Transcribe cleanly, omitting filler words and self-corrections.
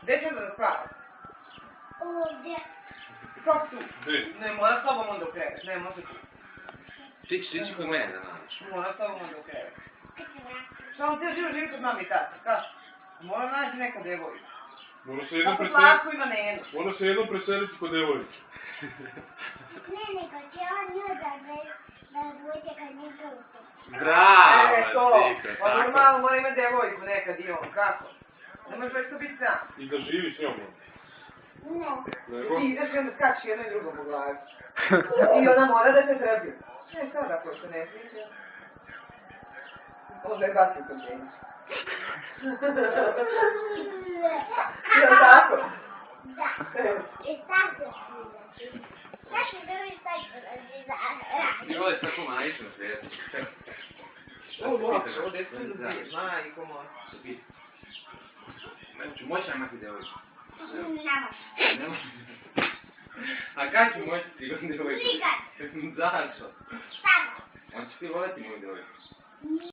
Gdje će da spava? Ovdje. Kako tu? Gdje? Ne, mora s tobom onda u krevet, ne može tu. Ti kod mene da nađeš. Mora s tobom onda u krevet. Kad se vratim. Šta on cijel život živi kod mami i tata, kako? Mora naći neka djevojka. Mora se jednom Kako preseliti. Slavko ima Nenu. Mora se jednom preseliti kod djevojke. Ne, nego će on nju da bude kad ne žuti. Bravo, To, Tika, pa tako. normalno mora imati djevojku nekad i on, kako? Ne može već to biti sam. I da živi s njom. Ne. Nego? Ti ideš i onda skači jedno i drugo po glavi. I ona mora da te trebi. Ne, sada ko se ne sviđa. Možda je baci kod njega. Je li tako? Da. I tako sviđati. Znaš mi da mi sad Ti voliš tako majčinu svijetu. Ovdje je sve dobije, majko moj. Znači, moći imati djevojku. Ne može. A kad ću moći ti kod djevojku? Nikad. Zašto? Sada. On će ti voliti moju djevojku.